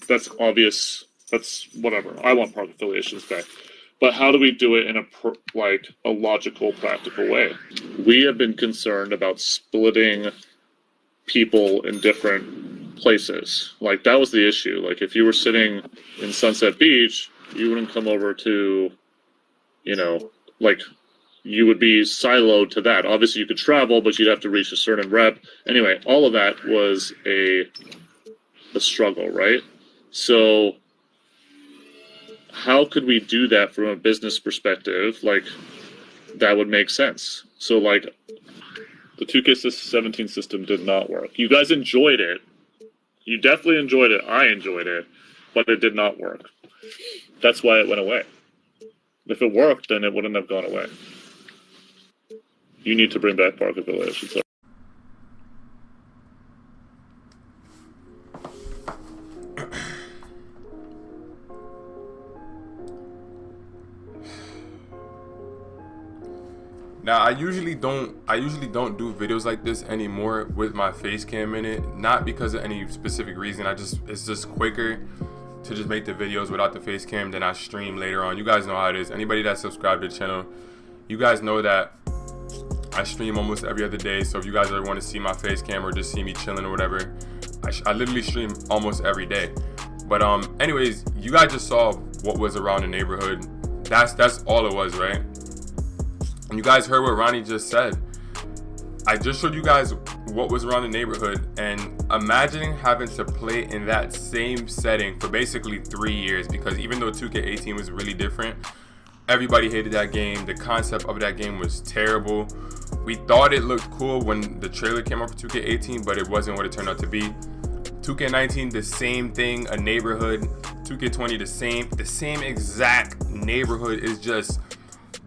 that's obvious. That's whatever. I want park affiliations back. But how do we do it in a logical, practical way? We have been concerned about splitting people in different places. Like, that was the issue. Like, if you were sitting in Sunset Beach, you wouldn't come over to, like, you would be siloed to that. Obviously, you could travel, but you'd have to reach a certain rep. Anyway, all of that was a struggle, right? So how could we do that from a business perspective? Like, that would make sense. So, like, the 2K17 system did not work. You guys enjoyed it. You definitely enjoyed it. I enjoyed it. But it did not work. That's why it went away. If it worked, then it wouldn't have gone away. You need to bring back Park Affiliations. Now, I usually don't do videos like this anymore with my face cam in it. Not because of any specific reason. It's just quicker to just make the videos without the face cam than I stream later on. You guys know how it is. Anybody that subscribed to the channel, you guys know that I stream almost every other day. So if you guys ever want to see my face cam or just see me chilling or whatever, I literally stream almost every day. But anyways, you guys just saw what was around the neighborhood. That's all it was, right? And you guys heard what Ronnie just said. I just showed you guys what was around the neighborhood, and imagining having to play in that same setting for basically 3 years, because even though 2K18 was really different, everybody hated that game. The concept of that game was terrible. We thought it looked cool when the trailer came out for 2K18, but it wasn't what it turned out to be. 2K19, the same thing, a neighborhood. 2K20, the same exact neighborhood. Is just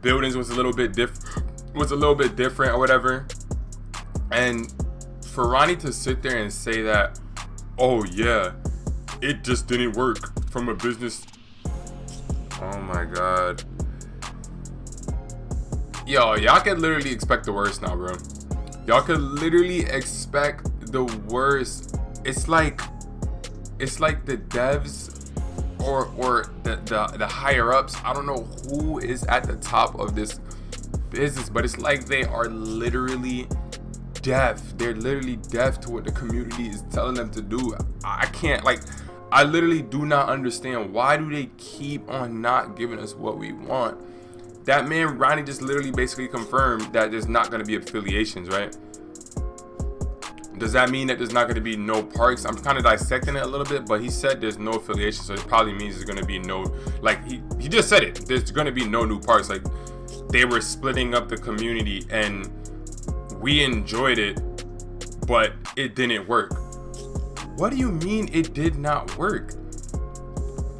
buildings was a little bit different or whatever. And for Ronnie to sit there and say that, oh yeah, it just didn't work from a business. Oh my god. Y'all could literally expect the worst now, bro. Y'all could literally expect the worst. It's like the devs or the higher ups. I don't know who is at the top of this business, but it's like they are literally deaf. They're literally deaf to what the community is telling them to do. I literally do not understand, why do they keep on not giving us what we want? That man Ronnie just literally basically confirmed that there's not going to be affiliations, right? Does that mean that there's not going to be no parks? I'm kind of dissecting it a little bit, but he said there's no affiliation, so it probably means there's going to be no, like, he just said it, there's going to be no new parks. Like, they were splitting up the community and we enjoyed it, but it didn't work. What do you mean it did not work?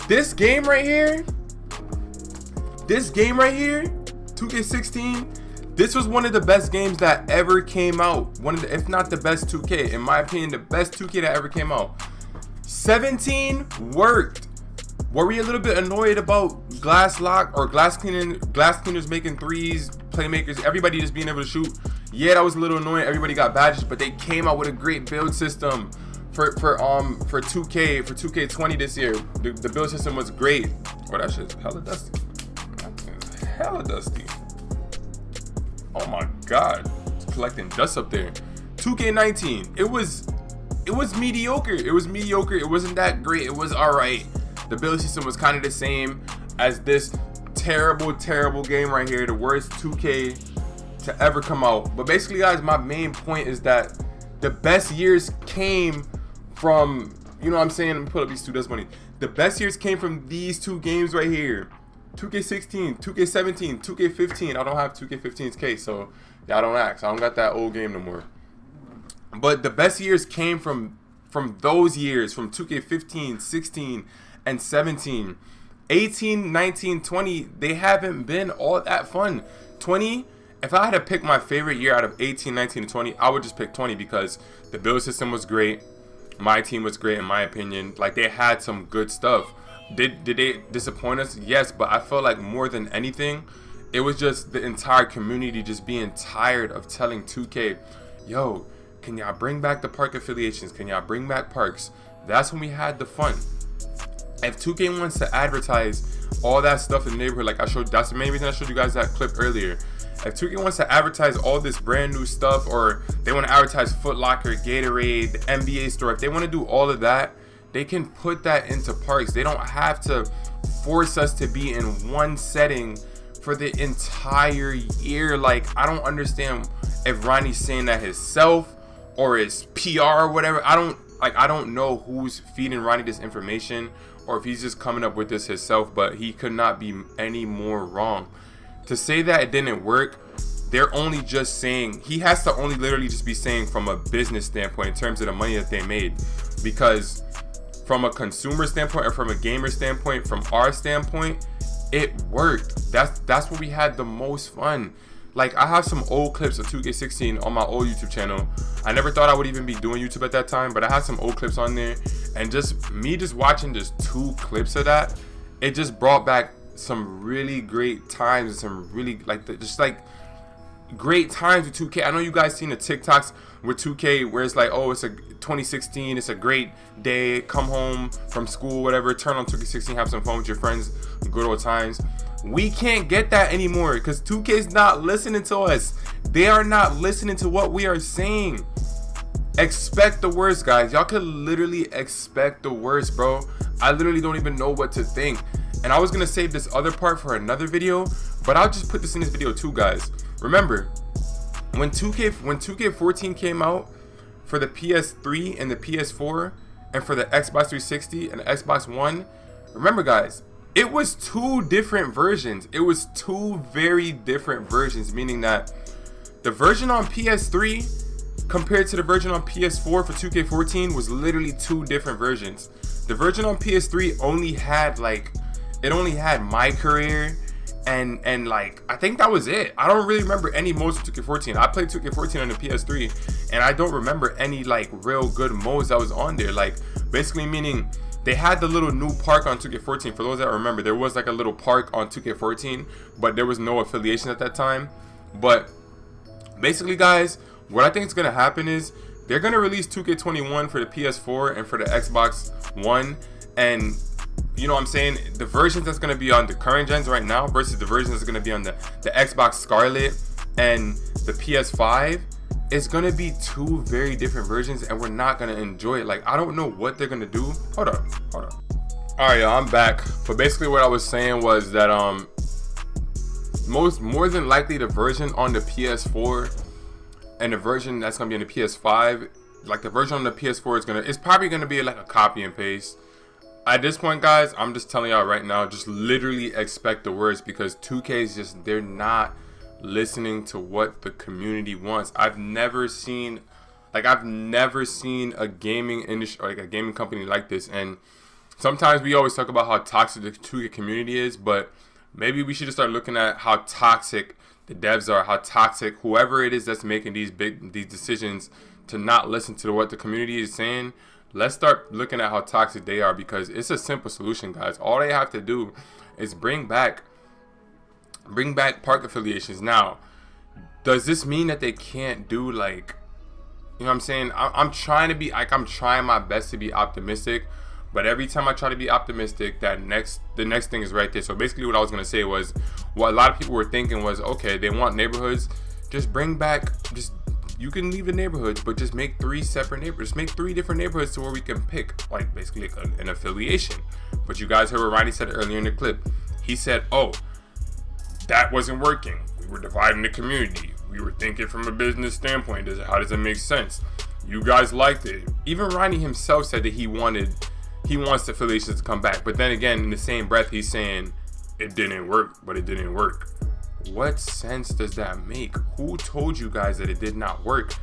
This game right here, 2K16, this was one of the best games that ever came out. One of the, if not the best 2K, in my opinion, the best 2K that ever came out. 17 worked. Were we a little bit annoyed about glass cleaners making threes, playmakers, everybody just being able to shoot? Yeah, that was a little annoying. Everybody got badges, but they came out with a great build system for 2K20 this year. The build system was great. Oh, that shit's hella dusty. Hella dusty. Oh my god, it's collecting dust up there. 2K19, it was mediocre. It wasn't that great. It was alright. The build system was kind of the same as this terrible game right here, the worst 2K to ever come out. But basically, guys, my main point is that the best years came from, you know what I'm saying? Let me pull up these two dust bunnies. The best years came from these two games right here. 2K16, 2K17, 2K15. I don't have 2K15's case, so y'all don't ask. I don't got that old game no more. But the best years came from those years, from 2K15, 16, and 17. 18, 19, 20, they haven't been all that fun. 20, if I had to pick my favorite year out of 18, 19, and 20, I would just pick 20 because the build system was great. My team was great in my opinion. Like, they had some good stuff. Did they disappoint us? Yes, but I felt like more than anything, it was just the entire community just being tired of telling 2K, yo, can y'all bring back the park affiliations? Can y'all bring back parks? That's when we had the fun. If 2K wants to advertise all that stuff in the neighborhood, like I showed, that's the main reason I showed you guys that clip earlier. If 2K wants to advertise all this brand new stuff, or they want to advertise Foot Locker, Gatorade, the NBA store, if they want to do all of that, they can put that into parks. They don't have to force us to be in one setting for the entire year. Like, I don't understand if Ronnie's saying that himself or his PR or whatever. I don't know who's feeding Ronnie this information, or if he's just coming up with this himself, but he could not be any more wrong. To say that it didn't work, they're only just saying, he has to only literally just be saying from a business standpoint in terms of the money that they made. Because from a consumer standpoint, or from a gamer standpoint, from our standpoint, it worked. That's where we had the most fun. Like, I have some old clips of 2K16 on my old YouTube channel. I never thought I would even be doing YouTube at that time, but I had some old clips on there, and just watching just 2 clips of that, it just brought back some really great times, and some really great times with 2K. I know you guys seen the TikToks with 2K where it's like, oh, it's a 2016, it's a great day, come home from school, whatever, turn on 2K16, have some fun with your friends, good old times. We can't get that anymore because 2K's not listening to us. They are not listening to what we are saying. Expect the worst, guys. Y'all could literally expect the worst, bro. I literally don't even know what to think. And I was gonna save this other part for another video, but I'll just put this in this video too, guys. Remember, when 2K14 came out for the PS3 and the PS4, and for the Xbox 360 and the Xbox One, remember, guys, it was 2 different versions. It was 2 very different versions, meaning that the version on PS3 compared to the version on PS4 for 2K14 was literally 2 different versions. The version on PS3 only had My Career and like, I think that was it. I don't really remember any modes of 2K14. I played 2K14 on the PS3 and I don't remember any like real good modes that was on there. Like, basically meaning they had the little new park on 2K14. For those that remember, there was like a little park on 2K14, but there was no affiliation at that time. But basically, guys, what I think is gonna happen is they're gonna release 2K21 for the PS4 and for the Xbox One, and you know what I'm saying, the versions that's gonna be on the current gens right now versus the versions that's gonna be on the Xbox Scarlet and the PS5 is gonna be 2 very different versions, and we're not gonna enjoy it. Like, I don't know what they're gonna do. Hold on. All right, y'all, I'm back. But basically what I was saying was that more than likely the version on the PS4 and the version that's gonna be on the PS5, like the version on the PS4 it's probably gonna be like a copy and paste. At this point, guys, I'm just telling y'all right now, just literally expect the worst, because 2K is just, they're not listening to what the community wants. I've never seen a gaming industry, like a gaming company like this. And sometimes we always talk about how toxic the 2K community is, but maybe we should just start looking at how toxic the devs are, how toxic whoever it is that's making these decisions to not listen to what the community is saying. Let's start looking at how toxic they are, because it's a simple solution, guys. All they have to do is bring back park affiliations. Now, does this mean that they can't do, like, you know what I'm saying? I'm trying to be, like, I'm trying my best to be optimistic, but every time I try to be optimistic, the next thing is right there. So basically what I was going to say was, what a lot of people were thinking was, okay, they want neighborhoods, you can leave the neighborhoods, but just make 3 separate neighborhoods. Make 3 different neighborhoods to where we can pick, like, basically like an affiliation. But you guys heard what Ronnie said earlier in the clip. He said, oh, that wasn't working. We were dividing the community. We were thinking from a business standpoint. How does it make sense? You guys liked it. Even Ronnie himself said that he wants the affiliations to come back. But then again, in the same breath, he's saying it didn't work, but it didn't work. What sense does that make? Who told you guys that it did not work?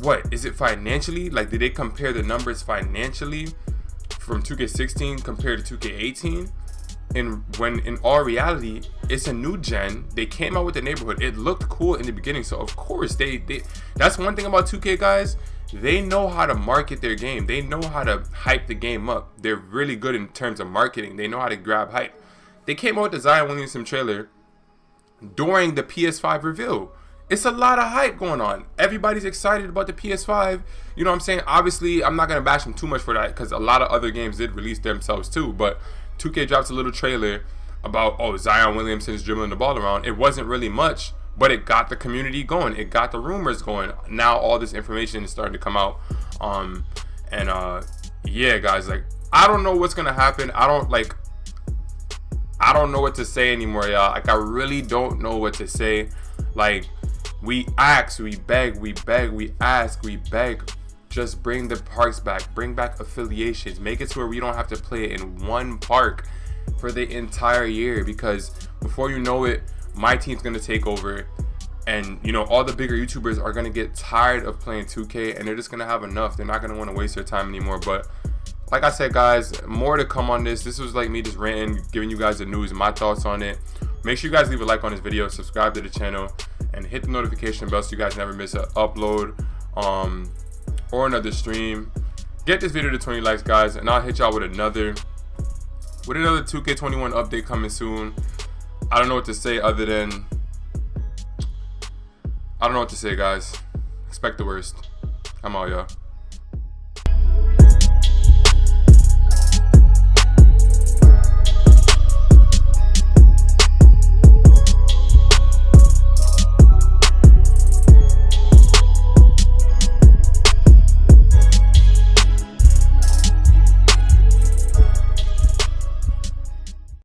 What is it financially? Like, did they compare the numbers financially from 2K16 compared to 2K18? And when in all reality, it's a new gen. They came out with the neighborhood. It looked cool in the beginning, so of course they that's one thing about 2K, guys. They know how to market their game. They know how to hype the game up. They're really good in terms of marketing. They know how to grab hype. They came out with the Zion Williamson trailer during the PS5 reveal. it's a lot of hype going on. Everybody's excited about the PS5. You know what I'm saying? Obviously, I'm not going to bash them too much for that because a lot of other games did release themselves too. But 2K dropped a little trailer about, oh, Zion Williamson's dribbling the ball around. It wasn't really much, but it got the community going. It got the rumors going. Now all this information is starting to come out. Yeah, guys, like, I don't know what's going to happen. I don't know what to say anymore, y'all. Like, I really don't know what to say. Like, we ask, we beg, we ask, we beg. Just bring the parks back. Bring back affiliations. Make it to where we don't have to play it in one park for the entire year. Because before you know it, my team's going to take over. And, you know, all the bigger YouTubers are going to get tired of playing 2K. And they're just going to have enough. They're not going to want to waste their time anymore. But like I said, guys, more to come on this. This was like me just ranting, giving you guys the news, my thoughts on it. Make sure you guys leave a like on this video, subscribe to the channel, and hit the notification bell so you guys never miss an upload or another stream. Get this video to 20 likes, guys, and I'll hit y'all with another 2K21 update coming soon. I don't know what to say other than, I don't know what to say, guys. Expect the worst. I'm out, y'all.